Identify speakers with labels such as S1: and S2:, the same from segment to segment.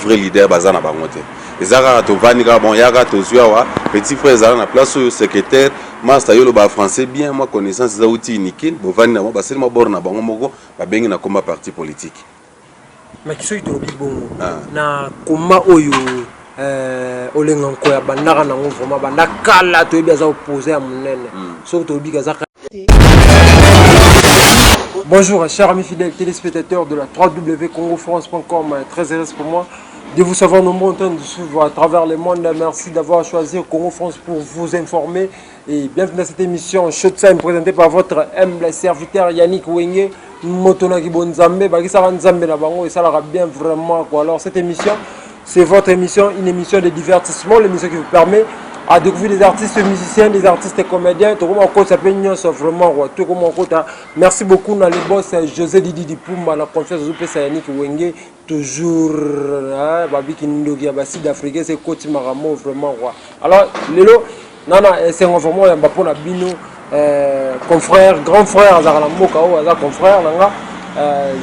S1: vrai leader bazana bangote. Ezara to vanika bon yaga to zuawa petit frère ezara na place au secrétaire master yolo ba français bien moi connaissance za outil nikin bo vanina mo basel ma borna bango moko ba bengi na combat parti politique.
S2: Mais qui soit tobi bongo na combat oyo olenga nkoya bandaka nango vraiment bandakala to biaza opposé à monene so tobi kaza. Bonjour chers amis fidèles téléspectateurs de la www.congofrance.com. Très heureux pour moi de vous savoir nombreux en train de suivre à travers le monde. Merci d'avoir choisi Congo France pour vous informer et bienvenue dans cette émission Showtime présentée par votre humble serviteur Yannick Wenge. Motona Kibonzambe, Bakisara Nzambe na bango et ça leur bien vraiment quoi. Alors cette émission, c'est votre émission, une émission de divertissement, l'émission qui vous permet à découvrir des artistes musiciens, des artistes comédiens. Tout comme on s'appelle vraiment tout comme on merci beaucoup dans les boss José Didi Dipumba, la confiance de Yannick Wenge, toujours Babi Kindogi Abassi d'Afrique, c'est Koti Maramo vraiment roi. Alors Lelo, nana c'est vraiment un bapon à Bino, confrère, grand frère Azara Mokao, Azar confrère Nanga.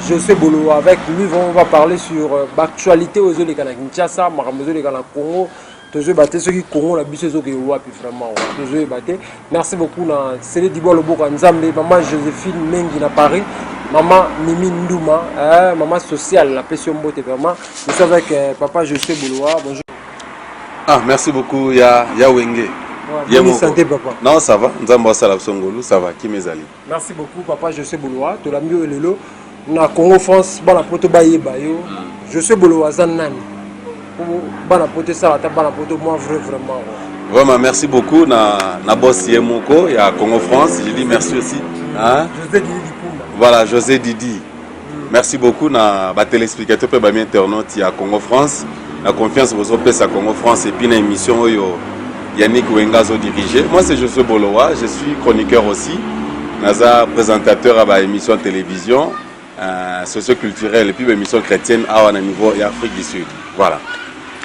S2: José Bolo avec lui on va parler sur l'actualité aux îles de Kinshasa, Maramozo de Congo. Toujours battre ceux qui Congo la bise qui wapi vraiment toujours battre. Merci beaucoup na Célé Dibolo Boka Nzambe, maman Joséphine Mengi na Paris, maman Mimi Ndouma, maman sociale la passion beauté vraiment. Je suis avec papa José Boloa. Bonjour.
S1: Ah merci beaucoup ya Wenge.
S2: Bonne santé papa.
S1: Non ça va, Nzamba sala songolo, ça va qui mezali.
S2: Merci beaucoup papa José Boloa, to la mieux lelo na Congo France bana poto bayeba yo. José Boloa zanani. Bana poto ça ta bana poto moi vraiment.
S1: Vraiment merci beaucoup na boss Yemoko et à Congo France, je dis merci aussi hein.
S2: José Didi Dipumba.
S1: Voilà, José Didi. Merci beaucoup na ba téléspectateur pe ba internaute à Congo France. La confiance vous opesse à Congo France et puis une émission yo Yannick Wengazo dirigé. Moi c'est José Boloa, je suis chroniqueur aussi. Naza présentateur à ba émission de télévision socio-culturelle et puis ba émission chrétienne à niveau et Afrique du Sud. Voilà.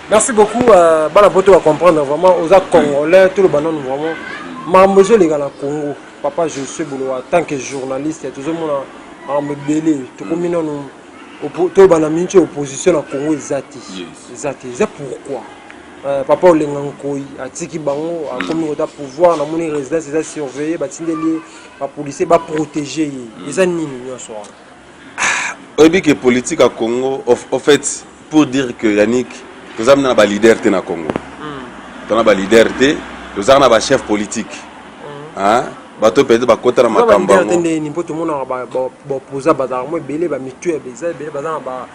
S2: Merci beaucoup. Bana poto va comprendre vraiment aux Congolais, tout le banon vraiment. Mamozo les gars na Congo. Papa José Boloa en tant que journaliste, il y a toujours mon en me belé. Tout comme nous tout bana minche opposition na Congo ezati. Ezati. C'est pourquoi papa Olengankoi atiki bango a comme au pouvoir na moni résidence c'est surveiller ba tindeli ba policier ba protéger. Ezani nini nyoso.
S1: Obi que politique à Congo en fait pour dire que Yannick nous avons un leader au Congo. Nous avons un leader, nous avons un chef politique. Hein? Bato peut-être ba kota na makamba.
S2: Nous avons un poto mona ba poser bazar mo belé ba mitue beza belé bazar ba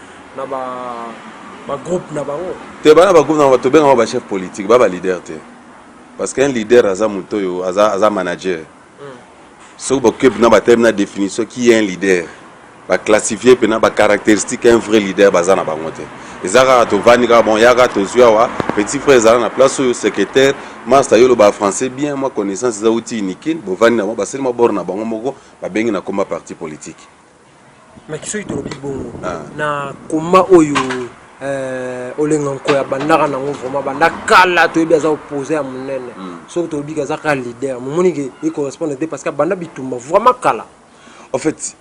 S2: groupe na bango.
S1: Te bana ba groupe na bato benga ba chef politique, ba leader te. Parce qu'un leader aza muto yo aza manager. So ba ke na ba terme na définition qui est un leader. Ba classifier pena ba caractéristique un vrai leader baza na bango te. Ezara to vanika bon yaga to zuawa petit frère ezara na place au secrétaire master yolo ba français bien moi connaissance za outil nikin bo vanina mo basel ma borna bango moko ba bengi na combat parti politique.
S2: Mais qui soit tobi bongo na combat oyo olenga nkoya bandaka nango vraiment bandakala to biaza opposé à monene so tobi kaza ka leader momoni ke il correspond parce que banda bitumba vraiment kala.
S1: En fait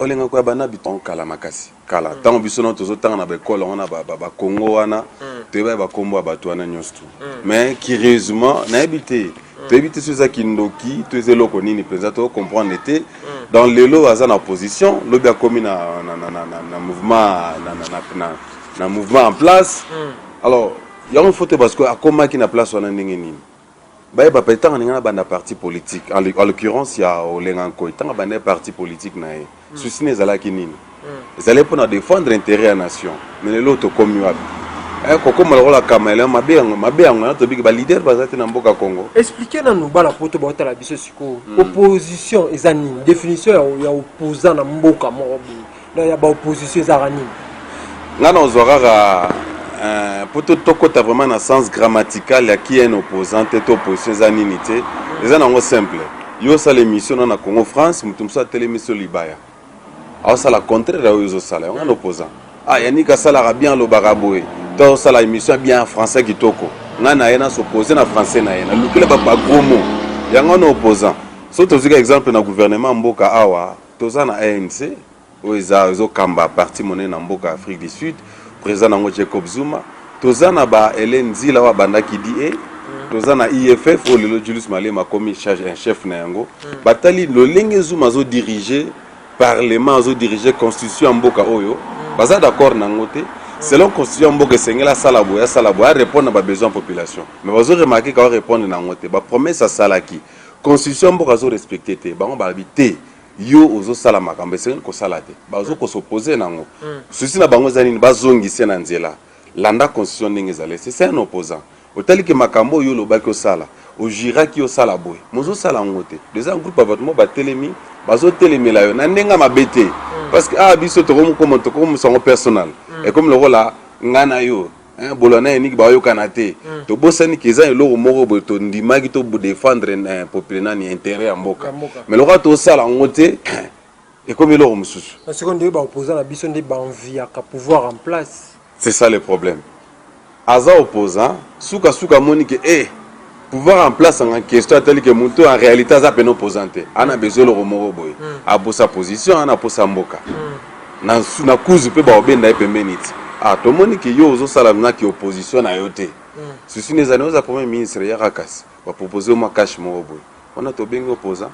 S1: olenga ko bana biton kala makasi kala tant bisono tozo tanga na bekolo on a ba Congo wana te ba kombo ba twana nyostu mais curieusement na habité to habité sur za kindoki to ezelo ko nini penza to comprendre était dans lelo aza na opposition lo bia komi na mouvement en place alors il y a une faute parce que akoma ki na place wana ndenge nini ba peut-être na banda parti politique en l'occurrence il y a olenga ko tanga banda parti politique na e souci nezala ki nini ezali pour défendre l'intérêt de la nation mais l'autre comme yo koko malola kamela mabe yango to big ba leader bazati na mboka Congo.
S2: Expliquez nous bala poto ba tala biso siko opposition ezani définition ya opposant na mboka mo na ya ba opposition ezarani
S1: ngana ozorara poto tokota vraiment na sens grammatical ya qui est un opposant et opposition ezani nité ezana ngo simple yo ça l'émission na Congo France mutumsa télémission libaya alors ça la contraire aux salaires on opposant Yannick asala bien le baraboé to ça la émission bien en français kitoko ngana yena s'opposer na français na yena lukile ba gros mot yango na opposant so to zika exemple na gouvernement mboka awa to za na ANC oza kamba parti monnaie na mboka Afrique du Sud président nango Jacob Zuma tozana ba Hélène Zila wa bandaki die tozana IFF o lelo Julius Malema comme charge un chef na yango batali lolenge Zuma zo diriger parlement zo diriger constitution mboka oyo baza d'accord nango te selon constitution mboka sengela salabo ya répondre à ba besoin population mais bazo remarquer ka répondre nango te ba promesse salaki constitution mboka zo respecter te bango ba habiter yo ozo sala makambo sengela ko sala te bazo ko s'opposer nango ceci na bango zanini bazongise na nzela landa constitution ndenge zale c'est un opposant otali ke makambo yo lobaki osala ojira ki osala boy mozo sala ngote des un groupe abattement batelemi bazo telemela yo na ndenga mabete parce que biso to comme son personnel et comme le rôle là ngana yo bolona enik ba yo kanate to bosani kiza eloko moko bo to ndimaki to défendre populaire ni intérêt ya mboka mais le roi to sala ngote et comme eloko mususu
S2: na seconde ba opposant na biso ndi ba envie ya pouvoir en place.
S1: C'est ça le problème. Aza opposant, souka monique pouvoir en place en question tel que Mouto en réalité aza peine opposante. On a besoin le romoro boy. A pour sa position, on a pour sa mboka. Na cause peut ba obenda e pembeniti. To monique yo zo sala na ki opposition na yote. Ceci les années au premier ministre ya Rakas va proposer au cash moro boy. On a to bengo opposant.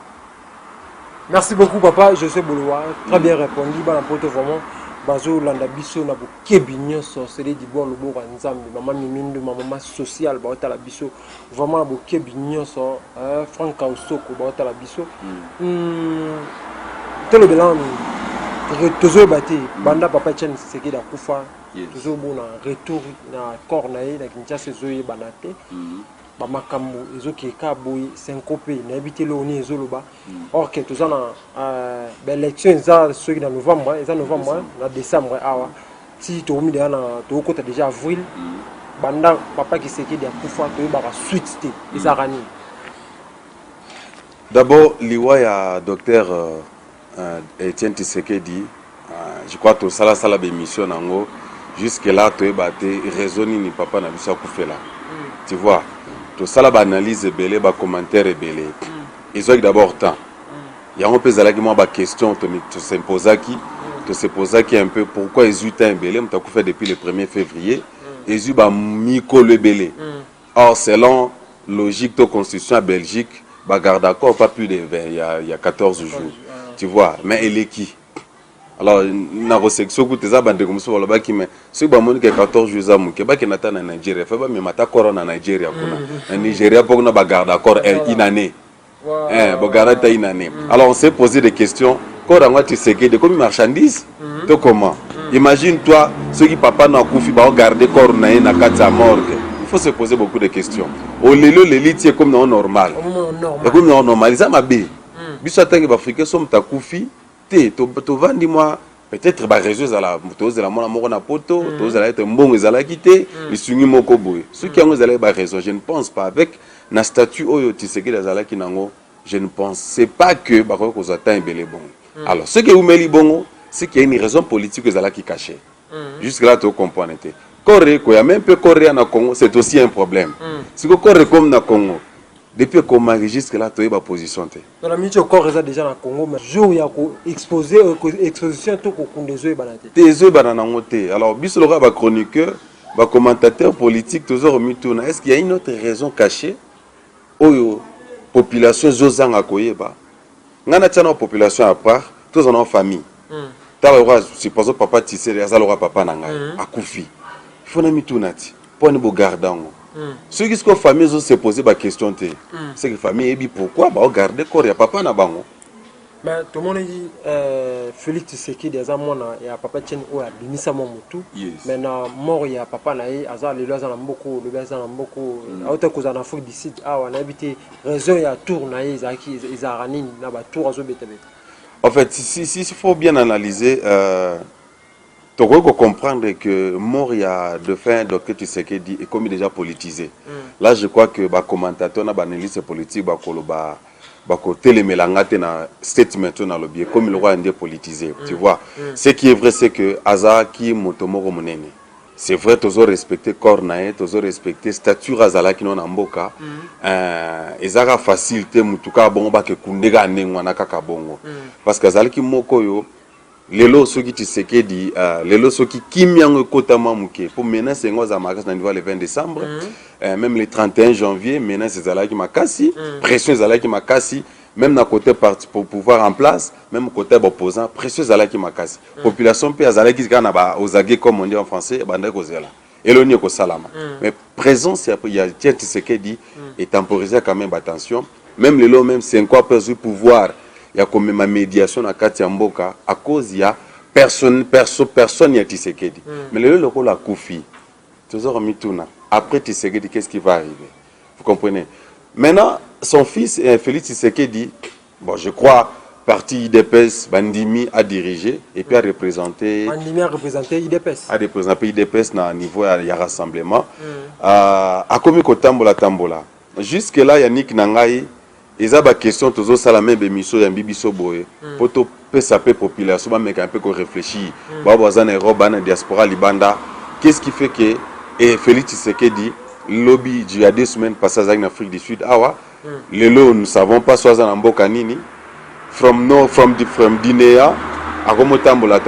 S2: Merci beaucoup papa, je sais Bouloua, très bien répondu, bon apporte vraiment. Bazo landa biso na bokebi nyonso c'est di bon lobo nzambe mama mimindu mama social ba otala biso vraiment bokebi nyonso Frank Kausoko ba otala biso tolo belan tozo bati banda papa Chen Tshisekedi da kufa tozo bona retour na corps na ye na Kinshasa zoye banate ba makambo ezokeka boy syncope na habité lo ni ezoloba or que tozana élection za ceux dans novembre na décembre awa si to mi na to kota déjà avril banda papa Tshisekedi a kufa to ba suite te ezarani.
S1: D'abord liwa ya docteur Etienne Tshisekedi je crois que sala émission nango jusque là to ebate raisonner ni papa na biso kufela tu vois tout ça la analyse belé ba commentaire belé ils ont d'abord temps il y a un peu zalaki moi ba question to se posa qui un peu pourquoi ils ont temps belé m'ta fait depuis le 1er février ils ont ba miko le belé or selon logique de constitution à Belgique ba garde accord pas plus de 20 il y a 14 jours tu vois mais elle est qui alors na resection ku teza bande comme ça ba ki mais ce ba moni que 14 jours amu ke ba ke nata na Nigeria fa ba me mata corona na Nigeria kuna na Nigeria pour na ba garde accord une année ba garde une année alors on s'est posé des questions quand on a Tshisekedi de comme marchandise to comment imagine toi ceux qui papa na kufi ba garder corps na kata morgue il faut se poser beaucoup de questions au lelo l'élite comme non normal comme non normal ça ma bé biso atangi ba africain som ta kufi to vandi moi peut-être ba réseau à la moto la mona moko na poto to za la être mbongo ezala kité isungi moko boye ce qui yango ezala ba réseau je ne pense pas avec na statut oyo Tshisekedi ezala ki nango je ne pense pas que ba ko zata ebele bon alors ce que vous meli bongo c'est qu'il y a une raison politique ezala qui cachée jusque là tu comprends était Corée ko ya même peu Corée na Congo c'est aussi un problème si ko Corée comme na Congo depuis qu'on m'a jusque là tu es ma position té
S2: dans la minute encore reza déjà na Congo mais jour ya ko exposer exposition to ko kundezo banate
S1: tezo banana ngote alors biso le ba chroniqueur ba commentateur politique toujours remis tourna est-ce qu'il y a une autre raison cachée oyo population zozanga koyeba ngana tana population à part tous en famille ta roi supposons papa Tshisekedi azalora papa nanga akufi il faut na mitunati pour ne bo gardango ceux qui sont famille ont se poser la question c'est que famille et pourquoi bah garder corps ya papa na bango
S2: mais tout le monde dit Félix Tshisekedi azamona ya papa Chen o ya bimisa momutu mais na mort ya papa na ye azali le azana mboko le azana mboko autant que en Afrique du Sud on a habité raison ya tour na ye zaki izarani na ba tour azo betebe
S1: en fait si il faut bien analyser tu dois comprendre que Moria de fin docteur Tshisekedi est comme déjà politisé. Là je crois que les commentateurs na analyse politique ba côté les melangate na statement na lobby comme le roi indé politisé. Tu vois. Ce qui est vrai c'est que Azaki Motomoro Monene. C'est vrai toujours respecter corps nae, toujours respecter statut Azala qui non amboka. Ezara facilité mutuka bongo ba ke kundega nengwa na kaka bongo. Parce que Azali ki moko yo lelo soki Tshisekedi lelo soki kimyango kotama muke pour menace ngo za makasi na niveau le 20 décembre même le 31 janvier menace ezalaki makasi pression ezalaki makasi même na côté parti pour pouvoir en place même côté opposant pression ezalaki makasi population pe azalaki kana ba ozage comme on dit en français banda kozela eloni ko salama mais présence il y a Tshisekedi et temporiser quand même attention même lelo même 5 ans perdu pouvoir il y a comme ma médiation à Katia Mboka à cause il y a personne il y a Tshisekedi mais le rôle a Koufi toujours mituna après Tshisekedi qu'est-ce qui va arriver vous comprenez maintenant son fils Félix Tshisekedi bon je crois parti IDPS Bandimi a dirigé et puis a représenté
S2: Bandimi a représenté
S1: IDPS na niveau il y a rassemblement a commis ko tambola jusque là Yannick Nangai ils ont des questions toujours ça la même émission ya bibiso boye poto pesa pe population ba meka un peu ko réfléchir ba bazana roba na diaspora libanda qu'est-ce qui fait que Félix Tshisekedi lobby il y a 2 semaines passé en Afrique du Sud awa lelo nous savons pas soit en mboka nini from Guinée à Tambola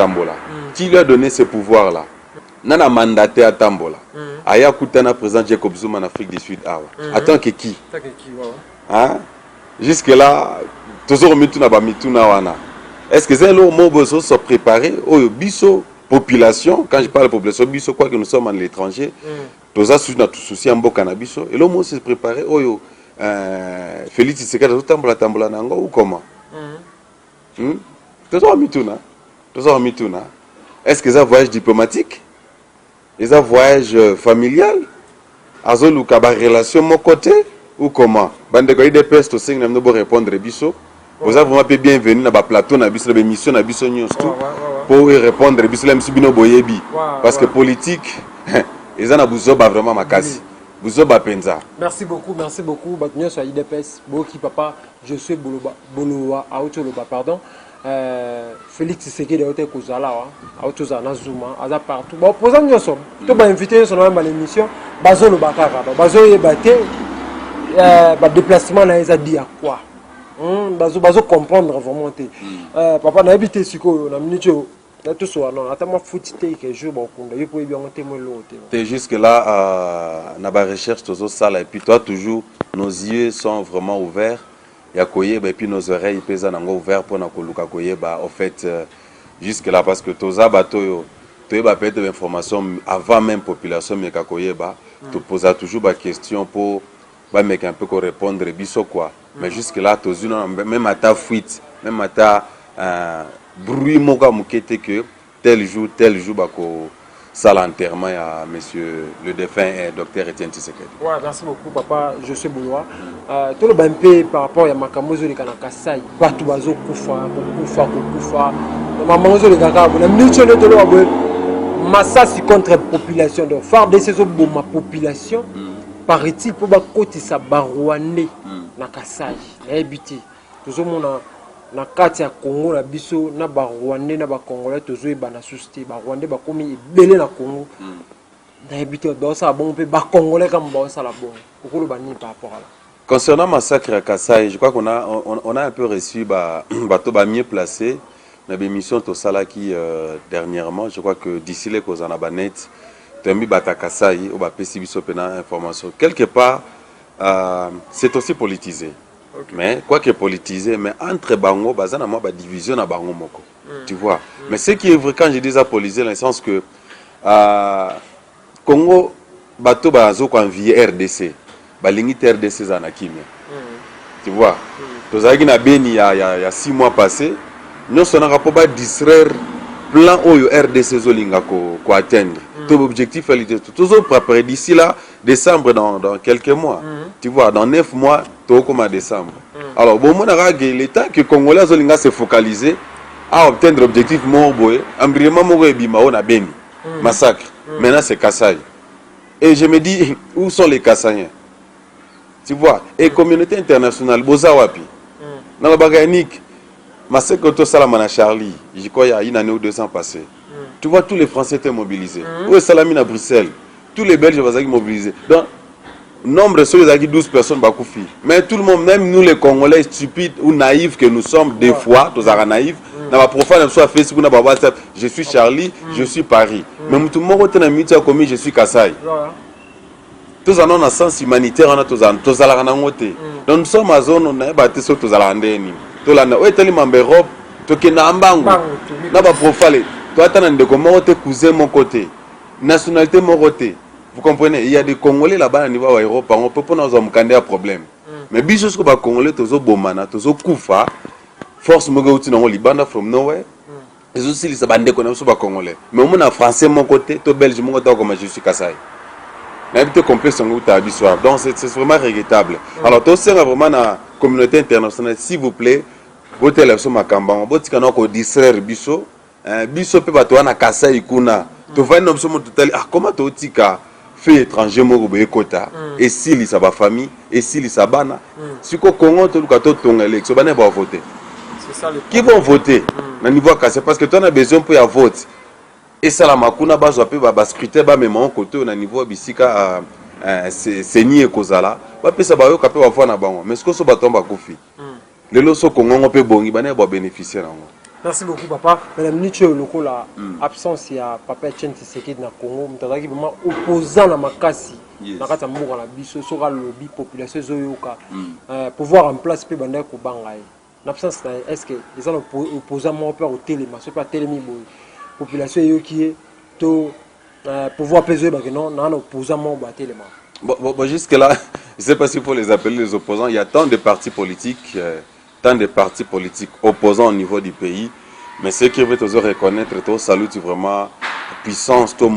S1: qui lui a donné ce pouvoir là nana mandaté à Tambola aya kutana président Jacob Zuma en Afrique du Sud awa attends que qui hein jusque là toujours mituna wana est-ce que c'est le mot besoin se préparer au biso population quand je parle de population biso quoi que nous sommes à l'étranger tous as na tout souci en mboka na biso et le mot se préparer oyo Félix Tshisekedi tambola nango ou comment toujours mituna est-ce que c'est un voyage diplomatique est-ce un voyage familial azoluka ba relation mon côté ou comment bande ko IDPS to sing na bo répondre biso vous avez vraiment bienvenue na ba plateau na biso na émission na biso news tout pour répondre biso la msibino boyebi parce que politique ils en a buzoba vraiment makasi buzoba penza.
S2: Merci beaucoup Batunyo sur IDPS Boki papa je suis Bolowa Autoloba pardon Félix Tshisekedi a été kozala Autoza na Zuma aza partout bon posant nyoso to ba invité sur la émission bazolo bakara bazo yebate ba déplacement na eza dit à quoi bazo comprendre vraiment te papa na habité siko na minute na tout ça non attends foutité que je bon kunda yo pour bien témoin l'autre
S1: c'est jusque là na ba recherche toujours ça là et puis toi toujours nos yeux sont vraiment ouverts ya koyeba et puis nos oreilles pesa nango ouverts pour na koluka koyeba en fait jusque là parce que toza bato yo toyeba peut-être information avant même population mais ka koyeba tu poses toujours ba question pour ba mec un peu ko répondre biso quoi mais jusque là tozuna même à ta fuite même à ta bruit moka mukete que tel jour bako ça l'enterrement à monsieur le défunt docteur Etienne Tshisekedi.
S2: Ouais, merci beaucoup papa, je suis Boulois. Tout le BMP par rapport à Makamozo de Kanakasai, Batu Bazo Koufa. Mamamozo de Kaka, on a mis sur le dos massacre contre la population. Donc, faire des saisons pour ma population, paraît-il, pour ma côté, ça barouané, Nakasai, habité. Tout le monde a. Na kati ya Congo na biso na ba Rwandais na ba Congolais tozoe ba na société ba Rwandais ba komi belé na Congo na habité ba ça bon pe ba Congolais comme ba ça la bon okolo ba ni par rapport à là
S1: concernant massacre à Kassai je crois qu'on a un peu reçu bateau ba mieux placé na émission to sala qui dernièrement je crois que d'ici les causes en abanet tembi bata Kassai ou ba pesi biso pena information quelque part c'est aussi politisé. Okay. Mais quoi que politisé, mais entre bango, bazana moi ba division na bango moko. Tu vois. Mais ce qui est vrai quand je dis ça politisé, dans le sens que Congo bato bazo ko envier RDC, ba limite RDC za na kimia. Tu vois. Tozaki na Beni il y a 6 mois passés, nous sommes rapport ba distraire plan oyo RDC zolinga ko atteindre. Tout objectif est toujours préparé d'ici là décembre dans quelques mois. Tu vois, dans 9 mois, tout comme à décembre. Alors, bon, mon l'État que les Congolais zolinga se focaliser à obtenir l'objectif morboé, embriellement morboé bimao na Beni, massacre. Maintenant c'est Kassai. Et je me dis où sont les Kassaïens? Tu vois, et communauté internationale, boza wapi. Dans la baganik, massacre to salamana Charlie, je crois il y a une année ou 2 ans passé. Tu vois, tous les Français étaient mobilisés. Où est Salamine à Bruxelles? Tous les Belges étaient mobilisés. Donc, nombre de 12 personnes, mais tout le monde, même nous les Congolais stupides ou naïfs que nous sommes, des fois, tous les naïfs, na ba profile sur Facebook na ba WhatsApp, je suis Charlie, je suis Paris. Mais tout le monde na miti a commis je suis Kasai. Tous en ont un sens humanitaire, on a tous à la rangote. Donc nous sommes à zone, on a bâti sur tous à la randéni. Tout là, où est-ce que membre Europe, tout qui n'a pas n'a pas profilé. Toi, tu as un de comment te cousin mon côté, nationalité mon côté. Vous comprenez? Il y a des Congolais là-bas au niveau de l'Europe, on peut pas nous avoir un problème. Mais bien sûr que les Congolais, tous au Bomana, tous au Koufa, force me gauti dans le Liban from nowhere. Les aussi les bandés qu'on a sur les Congolais. Mais au moins français mon côté, tout belge mon côté comme je suis Kassai. N'habite complexe en donc c'est vraiment regrettable. Alors tous ces vraiment la communauté internationale, s'il vous plaît, votez la somme à Kamba, on vote qu'on a distraire biso, biso peut pas toi na Kassai ikuna, tu vois une option totale. Ah comment tu tika fait étranger mo be kota et si ça va famille et si ça bana, si ko Congo to lukato tonga élection bana va voter. C'est ça le qui vont voter na niveau Kassai parce que toi on a besoin pour y vote. Et ça la makuna bazo pe ba scruter ba même en côté na niveau bisika c'est ni ekozala ba pesa ba yo ka pe ba fona bango mais ce que so ba tomba kofi le lo so kongo pe bongi ba ne ba bénéficier nango.
S2: Merci beaucoup papa. Madame Niche loko la absence ya papa Etienne Tshisekedi na Congo mutazaki vraiment opposant na makasi na kata mboka la biso soka lobby population zoyoka pouvoir en place pe banda ko bangaye. L'absence est-ce que les gens opposant mon père au téléma c'est pas télémi boy population qui est tout pouvoir peser non non opposant mon battre les mains.
S1: Bon jusque là je sais pas s'il faut les appeler les opposants, il y a tant de partis politiques opposants au niveau du pays, mais ceux qui veulent toujours reconnaître tout salut vraiment puissance tout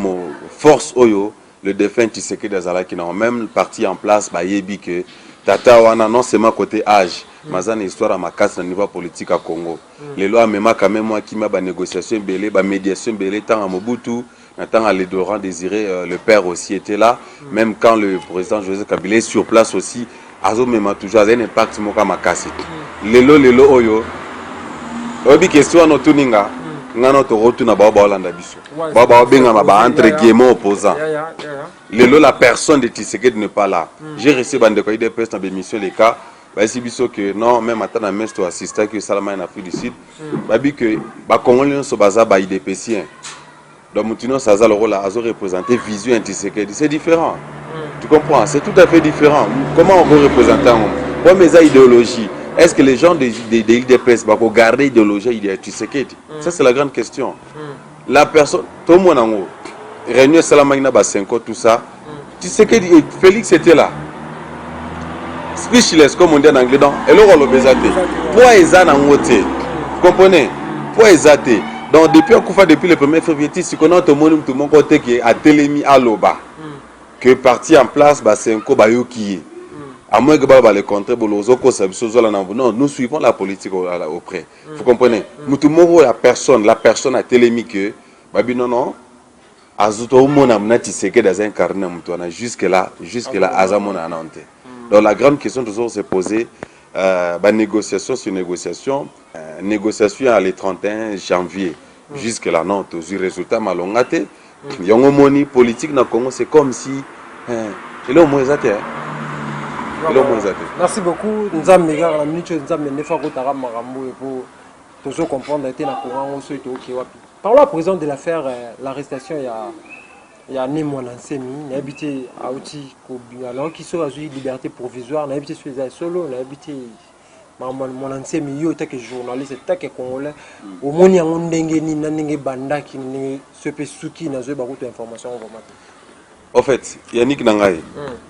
S1: force oyo le défunt Tshisekedi Azala qui n'a même parti en place ba yebi que tata wana non seulement côté âge mazana histoire à ma casse au niveau politique à Congo les lois même quand même moi qui m'a ba négociation belé ba médiation belé tant à Mobutu tant à l'Edouard Désiré le père aussi était là même quand le président Joseph Kabila est sur place aussi azo même toujours un impact mo ka makasi lelo oyo obi question no tuninga ngano to rotuna ba Hollande biso ba benga ba entre guillemets opposants lelo la personne de Tshisekedi n'est pas là j'ai reçu bande de IDPS dans l'émission les cas bah si biso que non même attendre mais to assister que Salama en Afrique du Sud bah bi que ba congolais so baza ba IDPsien donc mutino saza le rôle azo représenter vision Tshisekedi c'est différent tu comprends c'est tout à fait différent comment on veut représenter comme mes idéologies. Est-ce que les gens de l'IDPS vont garder l'idéologie de Tshisekedi? Ça, c'est la grande question. La personne, tout le monde en haut, Réunion Salamagna Basenko, tout ça, Tshisekedi, Félix était là. Speechless, comme on dit en anglais, donc, et le rôle de Pourquoi ils en ont voté? Vous comprenez? Pourquoi ils ont été? Donc, depuis le 1er février, si on a tout le monde côté qui est à Télémi à Loba, que est parti en place, Basenko, Bayoki. À moins que les contrats, nous suivons la politique auprès. Vous comprenez? La personne a télémi que, non, jusque là, donc la grande question toujours se poser, négociation sur négociation, négociation à le 31 janvier. Jusque là, non, toujours résultat malongate. Yongomoni politique dans le Congo, c'est comme si, il est au moins
S2: merci beaucoup. Nous avons mis la minute, nous avons mis pour comprendre que parlons à présent de l'affaire, l'arrestation, il y a né mon enseignant, il a habité à Outi, alors qui sera liberté provisoire, il a habité sur les solo, il a habité mon enseignant, il était journaliste, il était congolais, au moins il y a un dengue ni nanenge banda qui ne se peut souki n'a pas beaucoup d'informations.
S1: En fait, Yannick Nangaï,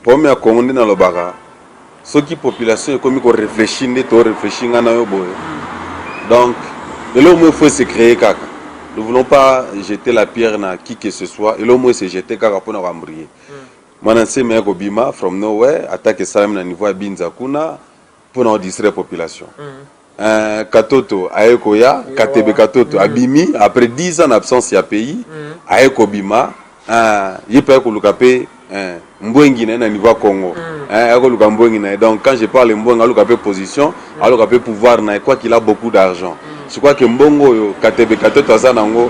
S1: pour moi, Congolais dans le bara. Ceux qui population comme ils réfléchissent, donc, et là, il faut se créer caca. Nous ne voulons pas jeter la pierre à qui que ce soit. Et là, il se jeter caca pour nous rembrier. Maintenant, c'est meilleur Bima from nowhere attaque Salam na niveau Binzakuna pour nous distraire la population. Katoto Aekoya, Katebe Katoto Abimi après 10 ans d'absence il y a pays Aeko Bima, il peut que Mbwengi na niveau Congo. Donc quand je parle Mbwengi a une position, alors qu'il a pouvoir na quoi qu'il a beaucoup d'argent. Je crois que Mbongo Katebe Katoto azanango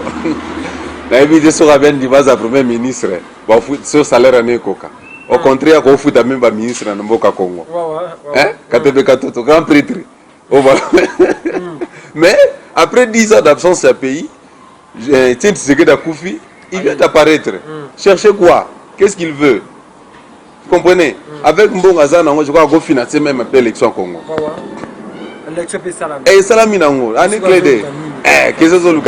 S1: na évité sur bien divas à premier ministre. Ba sur salaire à Nekoka. Au contraire, qu'on fout même pas ministre na Mboka Congo. Katebe Katoto grand prêtre. Mais Après 10 ans d'absence à pays, tiens, c'est que Koufi, il vient d'apparaître. Cherchez quoi? Qu'est-ce qu'il veut? Vous comprenez? Avec Mbongaza, je crois qu'on financer même l'élection au Congo. Et Salami Nango, Anne Clédé. Qu'est-ce que c'est le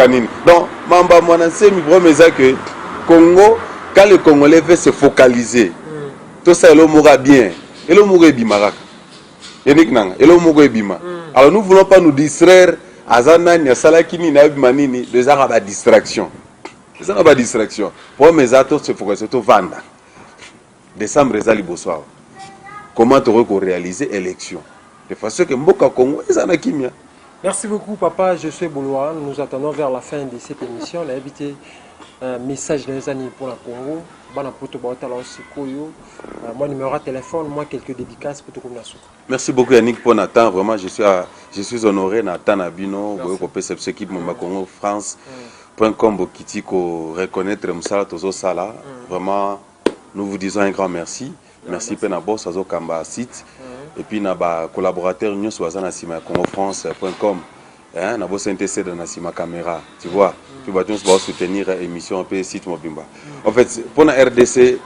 S1: donc, Mamba Mwananse, mi promets que Congo, quand le Congolais veut se focaliser, tout ça, il mourra bien. Il mourra bien. Alors nous ne voulons pas nous distraire. Azanani, Salakini, Nabimanini, les arabes à distraction. Les arabes à distraction. Pour mes acteurs se focaliser sur Vanda. Décembre, les Alibosoir. Comment tu aurais réalisé l'élection? De façon que Mboka Congo, ils en ont kimia.
S2: Merci beaucoup, papa. Je suis Boulois. Nous attendons vers la fin de cette émission. On a invité un message des années pour la Congo. Mon numéro de téléphone, moi quelques dédicaces pour tout le monde.
S1: Merci beaucoup Yannick pour Nathan. Vraiment, je suis honoré Nathan Abino. Vous pouvez cette équipe Congo France.com Bokiti ko reconnaître Msala Tozo Sala. Vraiment, nous vous disons un grand merci. Merci Penabo Sazo Kamba site. Et puis naba collaborateur Nyos Wazana Sima Congo France.com. Hein, nabo CNTC de Nasima Caméra. Tu vois. Puis on va soutenir l'émission un peu site Mobimba. En fait, pour la RDC,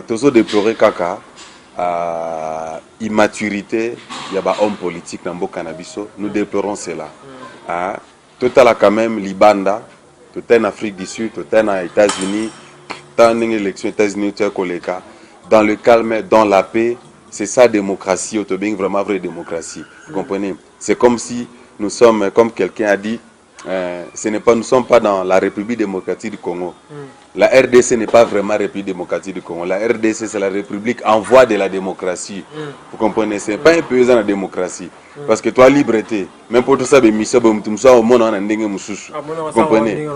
S1: toujours déplorer Kaka, immaturité, il y a des hommes politiques dans le cannabis. Nous déplorons cela. Total quand même, Libanda, tout en Afrique du Sud, tout en États-Unis, dans l'élection États-Unis, dans le calme, dans la paix, c'est ça démocratie, vraiment vraie démocratie. Vous comprenez? C'est comme si nous sommes, comme quelqu'un a dit, nous ne sommes pas dans la République démocratique du Congo. La RDC n'est pas vraiment la République démocratique du Congo. La RDC, c'est la République en voie de la démocratie. Vous comprenez? Ce n'est pas un pays dans la démocratie. Parce que toi, liberté, même pour tout ça, vous comprenez?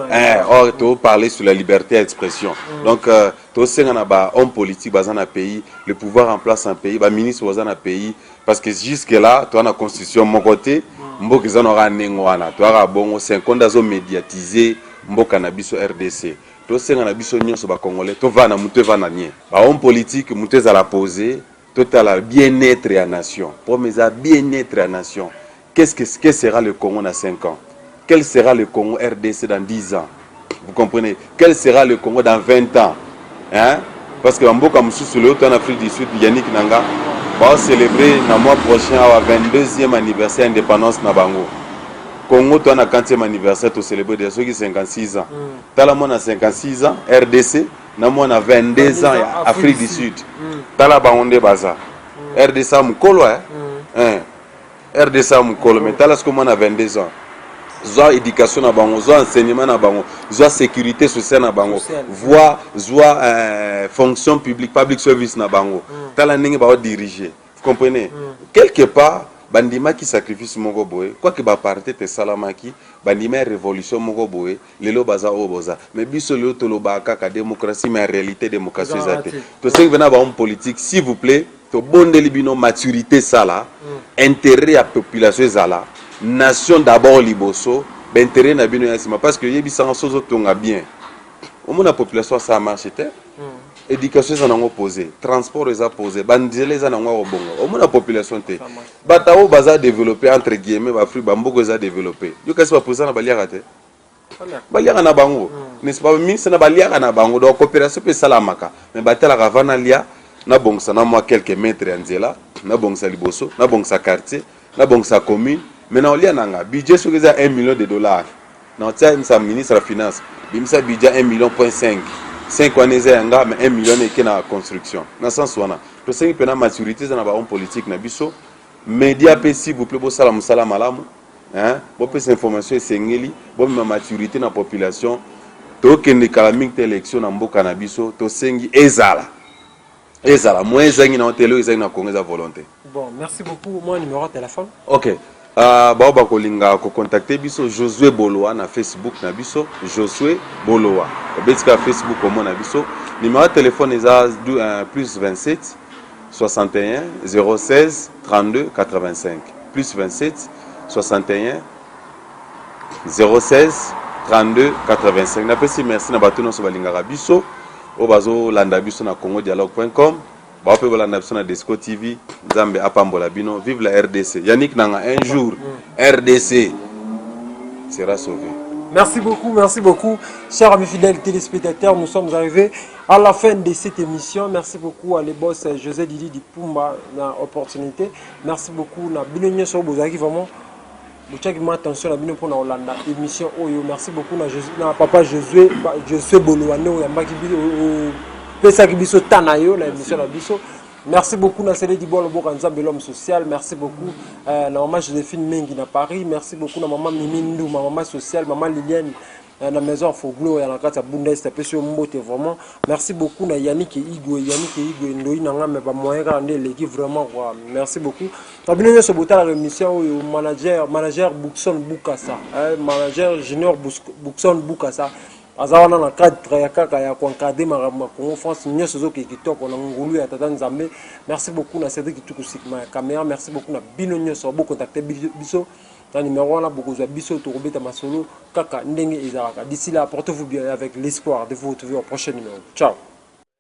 S1: Or, tu parler sur la liberté d'expression. Donc, tu sais qu'il y a un homme politique dans un pays, le pouvoir en place en pays, le ministre dans un pays. Parce que jusque-là, tu as une constitution de mon côté. Mboka zana nengwana to ara bongo 50 azo médiatiser mboka na biso RDC to senga na biso nyonso ba congolais to vana mutu vana nie ba homme politique mutu za la poser total bien-être à nation pour mes bien-être à nation que sera le Congo dans 5 ans, quel sera le Congo RDC dans 10 ans, vous comprenez, quel sera le Congo dans 20 ans, hein? Parce que mboka mususu le en Afrique du Sud Yannick Nanga va célébrer le mois prochain à 22e anniversaire d'indépendance na bango. Congo toi na 40e anniversaire to célébrer de ceux qui 56 ans. Tala mo na 56 ans RDC na mo na 22 ans Afrique du Sud. Tala ba onde baza. RDC mukolo RDC mukolo mais tala ce que mo na 22 ans. Zoa éducation na bango, zoa enseignement na bango, zoa sécurité sociale na bango, zoa fonction publique, public service na bango. Tala ningi ba diriger. Vous comprenez? Quelque part, bandima qui sacrifice moko boy, quoi que ba parté te salamaki, bandima révolution moko boy, lelo baza oboza. Mais biso lelo toloba kaka démocratie mais en réalité démocratie zate. To seng vena ba homme politique, s'il vous plaît, to bonde libino maturité sala, intérêt à population zala. Nation d'abord liboso, intérêt na bino yasima parce que yebi sans sozo tonga bien. Au moins la population ça marche té. Éducation ça n'ont posé, transport les a posé, bandele ça n'ont bongo. Au moins la population té. Batao baza développé entre guillemets, ba Afrique bamboko za développé. Yo kasi ba poser na baliaka té. Baliaka na bango. N'est-ce pas ministre na baliaka na bango donc coopération pe salamaka. Mais batela ravana lia na bongsa na moi quelques mètres en zela, na bongsa liboso, na bongsa quartier, na bongsa commune. Maintenant, il y a un budget sur $1 million. Dans le ministre de la Finance, il y a un budget 1,5 million. 5 ans, il y a $1 million qui est dans la construction. Dans ce sens, tout ce qui est la maturité dans la politique, médias, s'il vous plaît, vous salam salam alam. Vous pouvez information, c'est une maturité dans la population. Tout ce qui est la élection dans le cannabis, tout ce qui est ezala. Moi, je suis dans la Congo de volonté.
S2: Bon, merci beaucoup. Moi, numéro de téléphone.
S1: Ok. Baba kolinga ko contacter biso Josué Boloa na Facebook na biso Josué Boloa. Obetika Facebook comme na biso. Numéro de téléphone est plus 27 61 016 32 85. Plus 27 61 016 32 85. Na pesi merci na batuno so balingaka biso. Obazo landa biso na congodialogue.com. Bah, on peut voir la Desco TV, Zambé Apambola Bino, vive la RDC. Yannick Nanga, un jour, RDC, sera sauvé.
S2: Merci beaucoup, chers amis fidèles téléspectateurs. Nous sommes arrivés à la fin de cette émission. Merci beaucoup à les boss José Didi Dipumba na opportunité. Merci beaucoup na Binonyo Sobozaki vraiment. Vous attention à pour la émission. Merci beaucoup na papa Josué Bolouane ou Yambaki Pesa Kibiso Tanayo la émission la biso. Merci beaucoup na Célé Dibolo Bokanzambe l'homme social. Merci beaucoup na maman Joséphine Mengi na Paris. Merci beaucoup na maman Mimindou, ma maman sociale, maman Liliane na maison Foglo ya na kata Bundes tapesio mbote vraiment. Merci beaucoup na Yannick Igwe Ndoi na ngame ba moyen ka ndé l'équipe vraiment quoi. Merci beaucoup. Tabino so bota la émission au manager Boukson Boukassa, manager junior Boukson Boukassa. Azawana na cadre ya kaka ya encadrer ma Congo France nyoso zo kitoko na ngulu ya tata Nzambe. Merci beaucoup na Cédric Tukusikma caméra. Merci beaucoup na Bino nyoso bo contacter biso na numéro na boko za biso to robeta masolo kaka ndenge ezalaka. D'ici là, portez-vous bien avec l'espoir de vous retrouver au prochain numéro. Ciao.